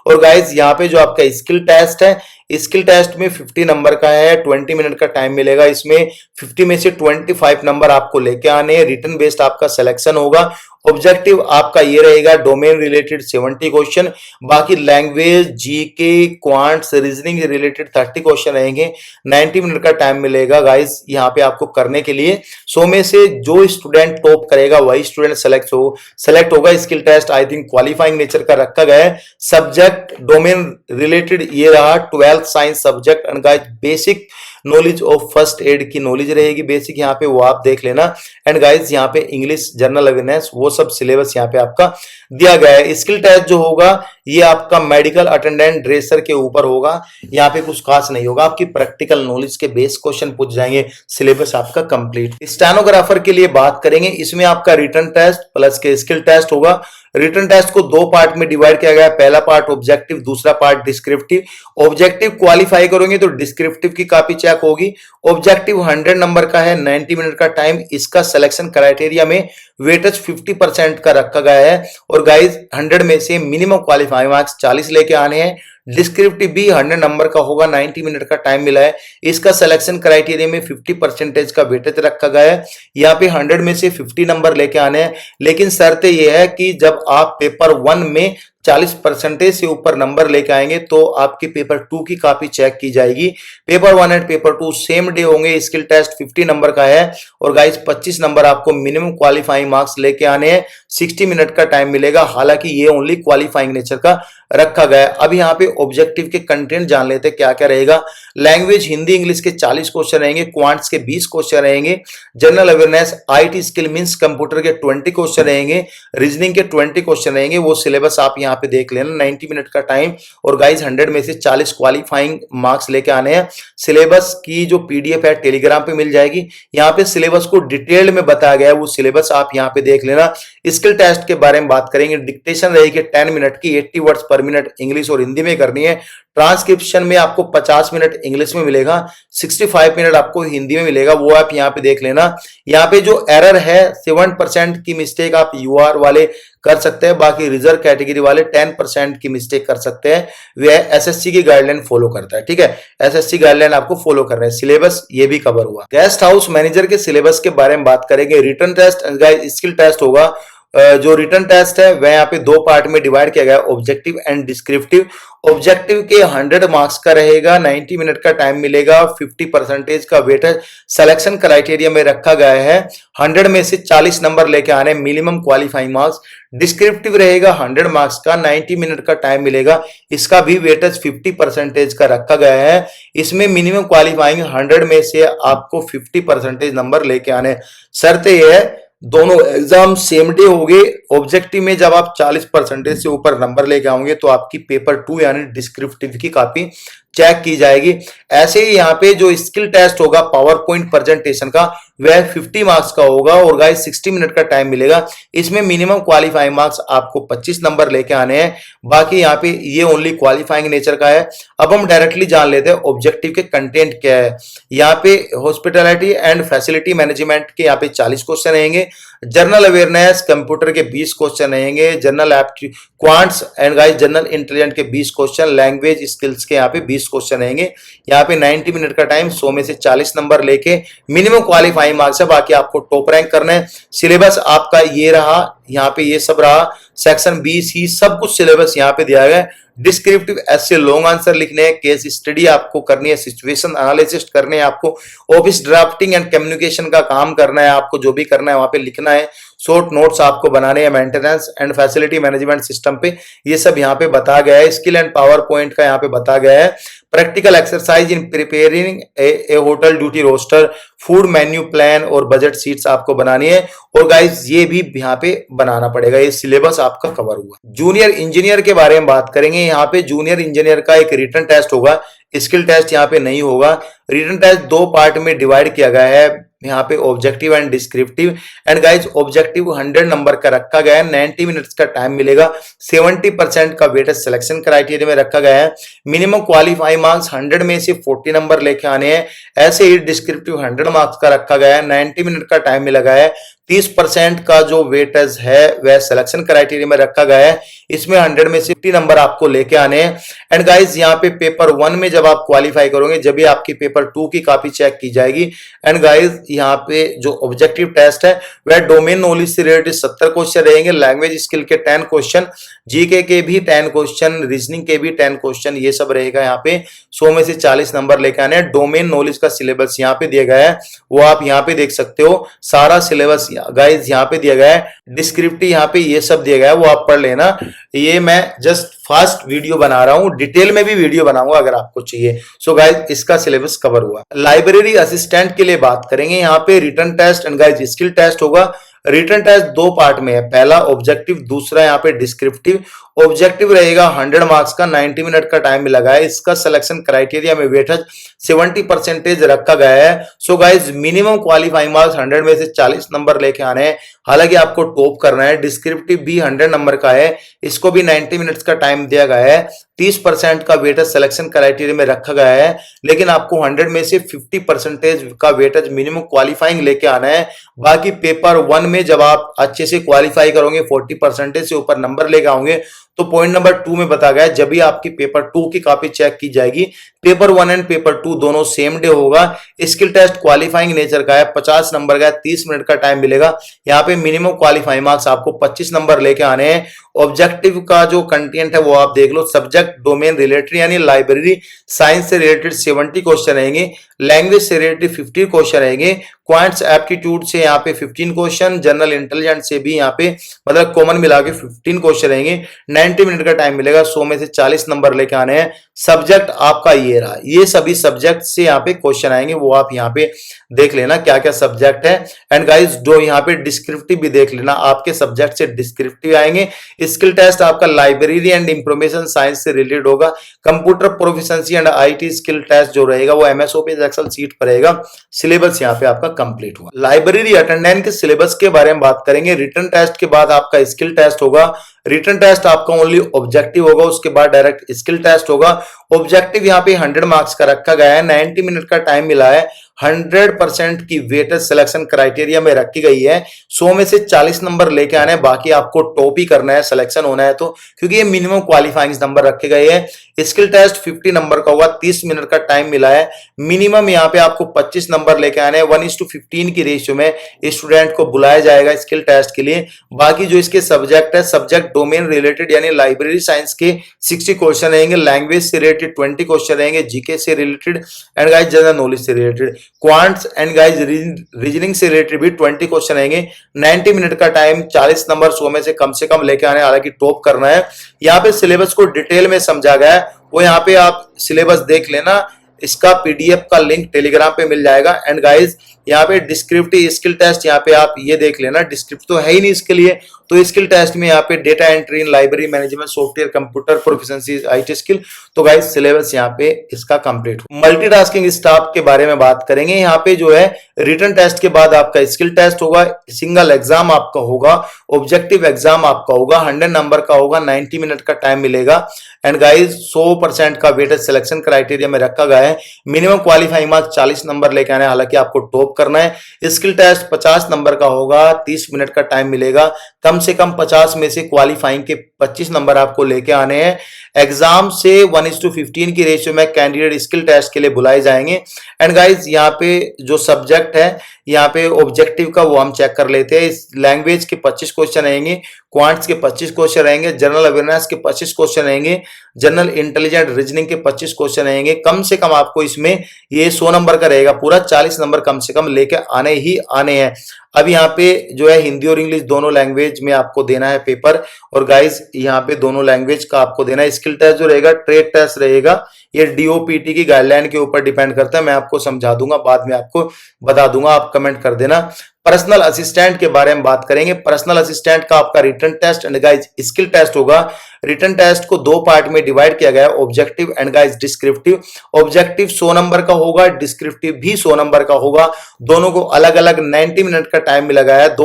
और गाइज यहाँ पे जो आपका स्किल टेस्ट है, स्किल टेस्ट में 50 नंबर का है, 20 मिनट का टाइम मिलेगा। इसमें 50 में से 25 नंबर आपको लेके आने हैं। रिटन बेस्ड आपका सिलेक्शन होगा। ऑब्जेक्टिव आपका ये रहेगा, डोमेन रिलेटेड 70 क्वेश्चन, बाकी language, GK, quants, reasoning related 30 question रहेंगे। 90 मिनट का टाइम मिलेगा गाइस यहाँ पे आपको करने के लिए। 100 में से जो स्टूडेंट टॉप करेगा वही स्टूडेंट सेलेक्ट होगा। Skill test I think qualifying nature का रखा गया है। सब्जेक्ट डोमेन रिलेटेड ये रहा, 12th science subject. And guys basic knowledge of first aid की नॉलेज रहेगी बेसिक, यहाँ पे वो आप देख लेना। एंड गाइस यहाँ पे इंग्लिश, जनरल अवेयरनेस, वो सब सिलेबस यहाँ पे आपका दिया गया है। स्किल टेस्ट जो होगा ये आपका मेडिकल अटेंडेंट ड्रेसर के ऊपर होगा। यहाँ पे कुछ खास नहीं होगा, आपकी प्रैक्टिकल नॉलेज के बेस क्वेश्चन पूछ जाएंगे। सिलेबस आपका कंप्लीट। स्टेनोग्राफर के लिए बात करेंगे, इसमें आपका रिटन टेस्ट प्लस के स्किल टेस्ट होगा। रिटन टेस्ट को 2 पार्ट में डिवाइड किया गया है, पहला पार्ट ऑब्जेक्टिव, दूसरा पार्ट डिस्क्रिप्टिव। ऑब्जेक्टिव क्वालिफाई करोगे तो डिस्क्रिप्टिव की कॉपी चेक होगी। ऑब्जेक्टिव 100 नंबर का है, 90 मिनट का टाइम, इसका सिलेक्शन क्राइटेरिया में वेटेज 50% का रखा गया है। और गाइज 100 में से मिनिमम क्वालिफाइंग मार्क्स 40 लेके आने हैं। डिस्क्रिप्टिव भी 100 नंबर का होगा, 90 मिनट का टाइम मिला है। इसका सिलेक्शन क्राइटेरिया में 50% का वेटेज रखा गया है। यहाँ पे 100 में से 50 नंबर लेके आने हैं, लेकिन शर्त यह है कि जब आप पेपर 1 में 40% से ऊपर नंबर लेके आएंगे तो आपकी पेपर 2 की कॉपी चेक की जाएगी। Paper 1 and paper 2 same day होंगे। स्किल टेस्ट 50 नंबर का है और गाइस 25 नंबर आपको मिनिमम क्वालिफाइंग मार्क्स लेके आने हैं। 60 मिनट का टाइम मिलेगा, हालांकि ये ओनली क्वालिफाइंग नेचर का रखा गया है। अब यहाँ पे ऑब्जेक्टिव के कंटेंट जान लेते हैं क्या क्या रहेगा। लैंग्वेज हिंदी इंग्लिश के 40 क्वेश्चन रहेंगे, क्वांट्स के 20 क्वेश्चन रहेंगे, general awareness IT skill means computer के 20 क्वेश्चन रहेंगे, रीजनिंग के 20 क्वेश्चन रहेंगे। वो सिलेबस आप यहाँ पे देख लेना, 90 मिनट का टाइम और गाइज 100 में से 40 क्वालिफाइंग मार्क्स लेके आने हैं। सिलेबस की जो पीडीएफ है टेलीग्राम पे मिल जाएगी। यहाँ पे सिलेबस को डिटेल में बताया गया है, वो सिलेबस आप यहाँ पे देख लेना। स्किल टेस्ट के बारे में बात करेंगे, डिक्टेशन रहेगी 10 मिनट की, 80 वर्ड्स पर मिनट इंग्लिश और हिंदी में करनी है। ट्रांसक्रिप्शन में आपको 50 मिनट इंग्लिश में मिलेगा, 65 मिनट आपको हिंदी में मिलेगा, वो आप यहाँ पे देख लेना। यहाँ पे जो एरर है 7% की मिस्टेक आप यूआर वाले कर सकते हैं, बाकी रिजर्व कैटेगरी वाले 10% की मिस्टेक कर सकते हैं। वह एसएससी की गाइडलाइन फॉलो करता है, ठीक है। एसएससी गाइडलाइन आपको फॉलो कर रहे हैं। सिलेबस ये भी कवर हुआ। गेस्ट हाउस मैनेजर के सिलेबस के बारे में बात करेंगे। रिटन टेस्ट, स्किल टेस्ट होगा। जो रिटन टेस्ट है वह यहाँ पे 2 पार्ट में डिवाइड किया गया है, ऑब्जेक्टिव एंड डिस्क्रिप्टिव। ऑब्जेक्टिव के 100 मार्क्स का रहेगा, 90 मिनट का टाइम मिलेगा, 50% का वेटेज सिलेक्शन क्राइटेरिया में रखा गया है। 100 में से 40 नंबर लेके आने, मिनिमम क्वालिफाइंग मार्क्स। डिस्क्रिप्टिव रहेगा 100 मार्क्स का, 90 मिनट का टाइम मिलेगा, इसका भी वेटेज 50% का रखा गया है। इसमें मिनिमम क्वालिफाइंग 100 में से आपको 50% नंबर लेके आने। शर्त यह है दोनों एग्जाम सेम डे होंगे। ऑब्जेक्टिव में जब आप 40% से ऊपर नंबर लेके आओगे तो आपकी पेपर 2 यानी डिस्क्रिप्टिव की कॉपी चेक की जाएगी। ऐसे ही यहाँ पे जो स्किल टेस्ट होगा पावर पॉइंट प्रेजेंटेशन का, वह 50 मार्क्स का होगा और गाइस 60 मिनट का टाइम मिलेगा। इसमें मिनिमम क्वालिफाइंग मार्क्स आपको 25 नंबर लेके आने हैं, बाकी यहाँ पे ये ओनली क्वालिफाइंग नेचर का है। अब हम डायरेक्टली जान लेते हैं ऑब्जेक्टिव के कंटेंट क्या है। यहाँ पे हॉस्पिटैलिटी एंड फैसिलिटी मैनेजमेंट के यहाँ पे 40 क्वेश्चन रहेंगे, जनरल अवेयरनेस कंप्यूटर के 20 क्वेश्चन रहेंगे, general quants and guys general intelligent के 20 क्वेश्चन, लैंग्वेज स्किल्स के यहाँ पे 20 क्वेश्चन रहेंगे। यहाँ पे 90 मिनट का टाइम, 100 में से 40 नंबर लेके मिनिमम क्वालिफाइंग मार्क्स है, बाकी आपको टॉप रैंक करना है। सिलेबस आपका ये रहा, यहाँ पे ये सब रहा। सेक्शन बी सी सब कुछ सिलेबस यहाँ पे दिया गया है। डिस्क्रिप्टिव ऐसे लॉन्ग आंसर लिखने हैं, केस स्टडी आपको करनी है, सिचुएशन एनालिसिस करने हैं आपको, ऑफिस ड्राफ्टिंग एंड कम्युनिकेशन का काम करना है आपको, जो भी करना है वहां पे लिखना है। शॉर्ट नोट्स आपको बनाने हैं maintenance and facility management system पे, ये सब यहाँ पे बता गया है। स्किल एंड पावर पॉइंट का यहाँ पे बता गया है। Practical exercise in preparing a hotel duty roster, food menu plan और बजट शीट्स आपको बनानी है और गाइस ये भी यहाँ पे बनाना पड़ेगा। ये सिलेबस आपका कवर हुआ। जूनियर इंजीनियर के बारे में बात करेंगे। यहाँ पे जूनियर इंजीनियर का एक रिटन टेस्ट होगा, स्किल टेस्ट यहाँ पे नहीं होगा। रिटन टेस्ट 2 पार्ट में डिवाइड किया गया है, यहाँ पे objective and descriptive. And guys objective 100 number का रखा गया है, 90 मिनट्स का टाइम मिलेगा, 70% का वेटेज सिलेक्शन क्राइटेरिया में रखा गया है। मिनिमम क्वालिफाइंग मार्क्स 100 में से 40 नंबर लेके आने हैं। ऐसे ही डिस्क्रिप्टिव 100 मार्क्स का रखा गया है, 90 मिनट का टाइम मिला गया है। 30% का जो वेटेज है वह सिलेक्शन क्राइटेरिया में रखा गया है। इसमें 100 में से 50 नंबर आपको लेके आने हैं। एंड गाइज यहाँ पे पेपर 1 में जब आप क्वालिफाई करोगे जब भी आपकी पेपर 2 की कॉपी चेक की जाएगी। एंड गाइज यहाँ पे जो ऑब्जेक्टिव टेस्ट है वह डोमेन नॉलेज से रिलेटेड 70 क्वेश्चन रहेंगे, लैंग्वेज स्किल के 10 क्वेश्चन, जीके के भी 10 क्वेश्चन, रीजनिंग के भी 10 क्वेश्चन, ये सब रहेगा। यहाँ पे 100 में से 40 नंबर लेके आने हैं। डोमेन नॉलेज का सिलेबस यहाँ पे दिया गया है, वो आप यहाँ पे देख सकते हो। सारा सिलेबस गाइज यहाँ पे दिया गया है। डिस्क्रिप्टिव यहाँ पे ये सब दिया गया है, वो आप पढ़ लेना। ये मैं जस्ट फास्ट वीडियो बना रहा हूँ, डिटेल में भी वीडियो बनाऊंगा अगर आपको चाहिए। सो गाइज इसका सिलेबस कवर हुआ। लाइब्रेरी असिस्टेंट के लिए बात करेंगे। यहाँ पे written test and guys skill test होगा। रिटन टेस्ट 2 पार्ट में है, पहला ऑब्जेक्टिव, दूसरा यहाँ पे डिस्क्रिप्टिव। ऑब्जेक्टिव रहेगा 100 मार्क्स का, 90 मिनट का टाइम मिला गया है। इसका सिलेक्शन क्राइटेरिया में वेटेज 70% रखा गया है। So guys minimum qualifying marks 100 में से 40 नंबर लेके आने हैं, हालांकि आपको टॉप करना है। डिस्क्रिप्टिव भी 100 नंबर का है, इसको भी 90 मिनट्स का टाइम दिया गया है। 30% का वेटेज सिलेक्शन क्राइटेरिया में रखा गया है, लेकिन आपको 100 में से 50% का वेटेज मिनिमम क्वालिफाइंग लेके आना है। बाकी पेपर 1 में जब आप अच्छे से क्वालिफाई करोगे, 40% से ऊपर नंबर लेके आओगे, तो पॉइंट नंबर 2 में बताया गया है जब भी आपकी पेपर 2 की कॉपी चेक की जाएगी, पेपर 1 एंड पेपर 2 दोनों सेम डे होगा। स्किल टेस्ट क्वालिफाइंग नेचर का है, 50 नंबर का है, 30 मिनट का टाइम मिलेगा। यहाँ पे मिनिमम क्वालिफाइंग मार्क्स आपको 25 नंबर लेके आने हैं। ऑब्जेक्टिव का जो कंटेंट है वो आप देख लो, सब्जेक्ट डोमेन रिलेटेड यानी लाइब्रेरी साइंस से रिलेटेड 70 क्वेश्चन रहेंगे, लैंग्वेज से रिलेटेड 50 क्वेश्चन रहेंगे, क्वांट्स एप्टीट्यूड से यहाँ पे 15 क्वेश्चन, जनरल इंटेलिजेंस से भी यहाँ पे मतलब कॉमन मिला के 15 क्वेश्चन रहेंगे। 90 मिनट का टाइम मिलेगा, 100 में से 40 नंबर लेके आने हैं। सब्जेक्ट आपका ये रहा, ये सभी सब्जेक्ट से यहाँ पे क्वेश्चन आएंगे, वो आप यहाँ पे देख लेना क्या क्या सब्जेक्ट है। एंड गाइस जो यहाँ पे डिस्क्रिप्टिव भी देख लेना, आपके सब्जेक्ट से डिस्क्रिप्टिव आएंगे। स्किल टेस्ट आपका लाइब्रेरी एंड इंफॉर्मेशन साइंस से रिलेटेड होगा। Computer proficiency and IT skill test जो रहेगा वो एमएस ऑफिस एक्सेल सीट पर रहेगा। सिलेबस यहाँ पे आपका कंप्लीट हुआ। लाइब्रेरी अटेंडेंस के सिलेबस के बारे में बात करेंगे। रिटन टेस्ट के बाद आपका स्किल टेस्ट होगा। रिटन टेस्ट आपका ओनली ऑब्जेक्टिव होगा, उसके बाद डायरेक्ट स्किल टेस्ट होगा। ऑब्जेक्टिव यहाँ पे 100 मार्क्स का रखा गया है, 90 मिनट का टाइम मिला है। 100% की वेटेज सिलेक्शन क्राइटेरिया में रखी गई है। 100 में से 40 नंबर लेके आने हैं, बाकी आपको टॉप ही करना है सिलेक्शन होना है तो, क्योंकि ये मिनिमम क्वालिफाइंग नंबर रखे गए हैं। स्किल टेस्ट 50 नंबर का होगा, 30 मिनट का टाइम मिला है। मिनिमम यहाँ पे आपको 25 नंबर लेके आने हैं। 1:15 की रेशियो में स्टूडेंट को बुलाया जाएगा स्किल टेस्ट के लिए। बाकी जो इसके सब्जेक्ट है, सब्जेक्ट डोमेन रिलेटेड यानी लाइब्रेरी साइंस के 60 क्वेश्चन रहेंगे, लैंग्वेज से रिलेटेड 20 क्वेश्चन रहेंगे, जीके से related and guys general knowledge से related, quants and guys reasoning से रिलेटेड भी 20 क्वेश्चन रहेंगे। 90 मिनट का टाइम, 40 नंबर 100 में से कम लेके आने, हालांकि टॉप करना है। यहाँ पे सिलेबस को डिटेल में समझा गया है, वो यहाँ पे आप सिलेबस देख लेना। इसका पीडीएफ का लिंक टेलीग्राम पे मिल जाएगा। एंड गाइस यहाँ पे डिस्क्रिप्टिव स्किल टेस्ट यहाँ पे आप ये देख लेना, डिस्क्रिप्ट तो है ही नहीं इसके लिए, तो स्किल टेस्ट में यहाँ पे data entry in library management software computer proficiency IT skill. तो गाइस सिलेबस यहाँ पे इसका कंप्लीट हो। मल्टीटास्किंग स्टाफ के बारे में बात करेंगे। यहाँ पे जो है रिटन टेस्ट के बाद आपका स्किल टेस्ट होगा, सिंगल एग्जाम आपका होगा, ऑब्जेक्टिव एग्जाम आपका होगा, 100 नंबर का होगा, 90 मिनट का टाइम मिलेगा। एंड गाइस 100% का वेटेज सिलेक्शन क्राइटेरिया में रखा गया है। मिनिमम क्वालिफाइंग मार्क्स 40 नंबर लेके आने, हालांकि आपको टॉप करना है। स्किल टेस्ट 50 नंबर का होगा, 30 मिनट का टाइम मिलेगा। कम से कम 50 में से क्वालिफाइंग के 25 नंबर आपको लेके आने हैं। एग्जाम से 1:15 की रेशियो में कैंडिडेट स्किल टेस्ट के लिए बुलाए जाएंगे। एंड गाइस यहाँ पे जो सब्जेक्ट है, यहाँ पे ऑब्जेक्टिव का वो हम चेक कर लेते हैं। इस लैंग्वेज के 25 क्वेश्चन रहेंगे, क्वांट्स के 25 क्वेश्चन रहेंगे, जनरल अवेयरनेस के 25 क्वेश्चन रहेंगे, जनरल इंटेलिजेंट रीजनिंग के 25 क्वेश्चन रहेंगे। कम से कम आपको इसमें ये 100 नंबर का रहेगा, पूरा 40 नंबर कम से कम लेके आने ही आने हैं। अब यहाँ पे जो है हिंदी और इंग्लिश दोनों लैंग्वेज में आपको देना है पेपर। और गाइस यहाँ पे दोनों लैंग्वेज का आपको देना है। स्किल टेस्ट जो रहेगा ट्रेड टेस्ट रहेगा, ये डीओपीटी की गाइडलाइन के ऊपर डिपेंड करता है। मैं आपको समझा दूंगा, बाद में आपको बता दूंगा, आप कमेंट कर देना। पर्सनल असिस्टेंट के बारे में बात करेंगे। पर्सनल असिस्टेंट का आपका written test and guys skill test होगा। रिटन टेस्ट को 2 पार्ट में डिवाइड किया गया है, objective and guys descriptive. Objective 100 number का होगा, डिस्क्रिप्टिव भी 100 नंबर का होगा। दोनों को अलग अलग 90 मिनट का टाइम में लगाया है।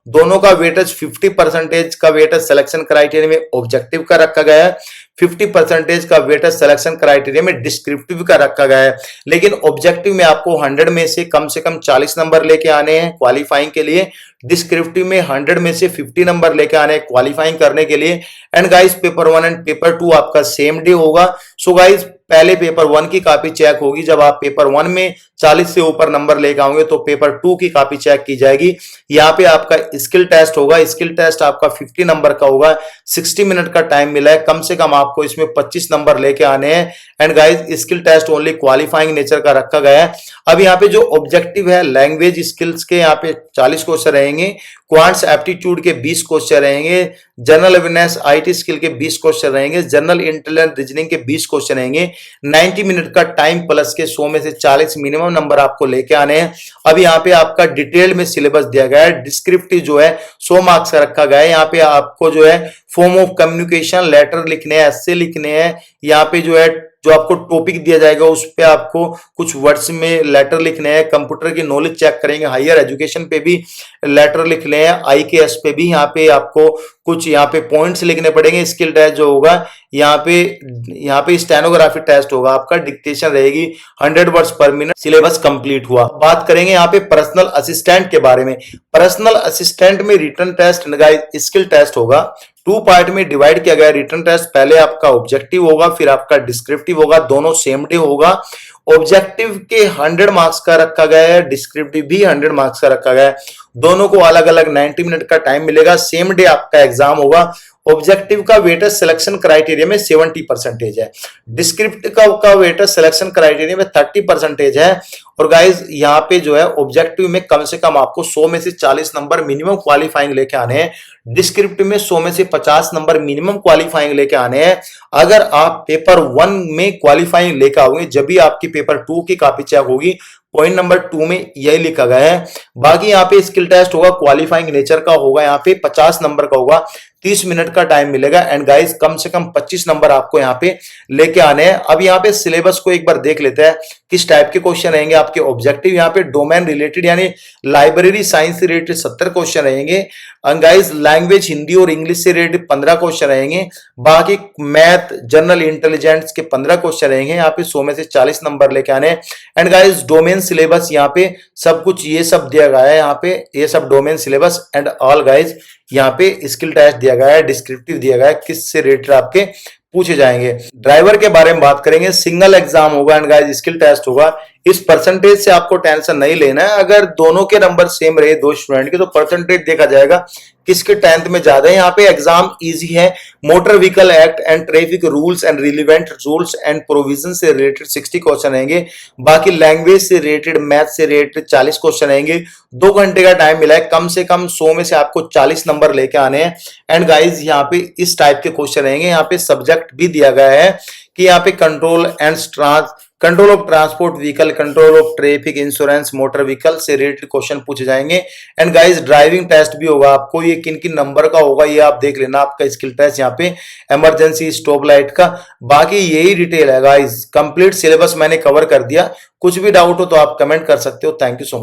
दोनों का वेटेज 50% का वेटेज सिलेक्शन क्राइटेरिया में ऑब्जेक्टिव का रखा गया है, 50% का वेटेज सिलेक्शन क्राइटेरिया में डिस्क्रिप्टिव का रखा गया है। लेकिन ऑब्जेक्टिव में आपको 100 में से कम 40 नंबर लेके आने हैं क्वालिफाइंग के लिए। डिस्क्रिप्टिव में 100 में से 50 नंबर लेके आने हैं क्वालिफाइंग करने के लिए। And guys paper 1 and paper 2 आपका सेम डे होगा। सो गाइस पहले पेपर 1 की कॉपी चेक होगी। जब आप पेपर 1 में 40 से ऊपर नंबर लेके आओगे तो पेपर 2 की कॉपी चेक की जाएगी। यहाँ पे आपका स्किल टेस्ट होगा। स्किल टेस्ट आपका 50 नंबर का होगा, 60 मिनट का टाइम मिला है। कम से कम आपको इसमें 25 नंबर लेके आने हैं। And guys skill test only qualifying nature का रखा गया है। अब यहाँ पे जो ऑब्जेक्टिव है लैंग्वेज स्किल्स के यहाँ पे 40 क्वेश्चन रहेंगे, क्वांट्स एप्टीट्यूड के 20 क्वेश्चन रहेंगे, जनरल अवेयरनेस आईटी स्किल के 20 क्वेश्चन रहेंगे, जनरल इंटेलिजेंस रीजनिंग के 20 क्वेश्चन रहेंगे। 90 मिनट का टाइम प्लस के 100 में से 40 मिनिमम नंबर आपको लेके आने हैं। अब यहाँ पे आपका डिटेल में सिलेबस दिया गया है। डिस्क्रिप्टिव जो है 100 मार्क्स का रखा गया है। यहाँ पे आपको जो है फॉर्म ऑफ कम्युनिकेशन लेटर लिखने हैं, एस्से लिखने हैं, यहाँ पे जो है जो आपको टॉपिक दिया जाएगा उस पे आपको कुछ वर्ड्स में लेटर लिखने हैं, कंप्यूटर की नॉलेज चेक करेंगे, हायर एजुकेशन पे भी लेटर लिखने हैं, IKS पे भी यहाँ पे आपको कुछ यहाँ पे पॉइंट्स लिखने पड़ेंगे। स्किल टेस्ट जो होगा यहाँ पे स्टेनोग्राफी टेस्ट होगा, आपका डिक्टेशन रहेगी, 100 वर्ड्स पर मिनट, सिलेबस कंप्लीट हुआ। बात करेंगे यहाँ पे पर्सनल असिस्टेंट के बारे में। पर्सनल असिस्टेंट में रिटन टेस्ट स्किल टेस्ट होगा, 2 पार्ट में डिवाइड किया गया। रिटन टेस्ट पहले आपका ऑब्जेक्टिव होगा, फिर आपका डिस्क्रिप्टिव होगा, दोनों सेम डे होगा। ऑब्जेक्टिव के 100 मार्क्स का रखा गया है, डिस्क्रिप्टिव भी 100 मार्क्स का रखा गया है। दोनों को अलग अलग 90 मिनट का टाइम मिलेगा, सेम डे आपका एग्जाम होगा। ऑब्जेक्टिव का वेटेज सिलेक्शन क्राइटेरिया में 70% है, डिस्क्रिप्टिव का वेटेज सिलेक्शन क्राइटेरिया में 30% है। और गाइज यहाँ पे जो है ऑब्जेक्टिव में कम से कम आपको 100 में से 40 नंबर मिनिमम क्वालिफाइंग लेके आने हैं, डिस्क्रिप्टिव में 100 में से 50 नंबर मिनिमम क्वालिफाइंग लेके आने हैं। अगर आप पेपर 1 में क्वालिफाइंग लेके आओगे जब भी आपकी पेपर 2 की कॉपी चेक होगी। पॉइंट नंबर 2 में यही लिखा गया है। बाकी यहाँ पे स्किल टेस्ट होगा, क्वालिफाइंग नेचर का होगा, यहाँ पे 50 नंबर का होगा, 30 मिनट का टाइम मिलेगा। एंड गाइस कम से कम 25 नंबर आपको यहाँ पे लेके आने हैं। अब यहाँ पे सिलेबस को एक बार देख लेते हैं किस टाइप के क्वेश्चन रहेंगे आपके ऑब्जेक्टिव। यहाँ पे डोमेन रिलेटेड यानी लाइब्रेरी साइंस से रिलेटेड 70 क्वेश्चन रहेंगे। एंड गाइस लैंग्वेज हिंदी और इंग्लिश से रिलेटेड 15 क्वेश्चन रहेंगे। बाकी मैथ जनरल इंटेलिजेंस के 15 क्वेश्चन रहेंगे। यहाँ पे 100 में से 40 नंबर लेके आने। एंड गाइस डोमेन सिलेबस यहाँ पे सब कुछ ये सब दिया गया है, यहाँ पे ये सब domain syllabus and all guys यहाँ पे स्किल टेस्ट दिया गया है, डिस्क्रिप्टिव दिया गया है, किससे रिलेटेड आपके पूछे जाएंगे। ड्राइवर के बारे में बात करेंगे, सिंगल एग्जाम होगा एंड गाइस स्किल टेस्ट होगा। इस परसेंटेज से आपको टेंशन नहीं लेना है, अगर दोनों के नंबर सेम रहे दो स्टूडेंट के तो परसेंटेज देखा जाएगा किसके 10th में ज्यादा है। यहाँ पे एग्जाम इजी है। Motor vehicle act and traffic rules and relevant rules and provision से रिलेटेड 60 क्वेश्चन रहेंगे। बाकी लैंग्वेज से रिलेटेड, मैथ से रिलेटेड 40 क्वेश्चन रहेंगे। 2 घंटे का टाइम मिला है, कम से कम 100 में से आपको 40 नंबर लेके आने हैं। एंड गाइज यहाँ पे इस टाइप के क्वेश्चन रहेंगे। यहाँ पे सब्जेक्ट भी दिया गया है कि यहाँ पे control of transport vehicle, control of traffic, insurance, motor vehicle से रिलेटेड क्वेश्चन पूछे जाएंगे। एंड गाइस ड्राइविंग टेस्ट भी होगा आपको, ये किन किन नंबर का होगा ये आप देख लेना। आपका स्किल टेस्ट यहाँ पे इमरजेंसी स्टॉप लाइट का, बाकी यही डिटेल है गाइस। कंप्लीट सिलेबस मैंने कवर कर दिया, कुछ भी डाउट हो तो आप कमेंट कर सकते हो। Thank you so much.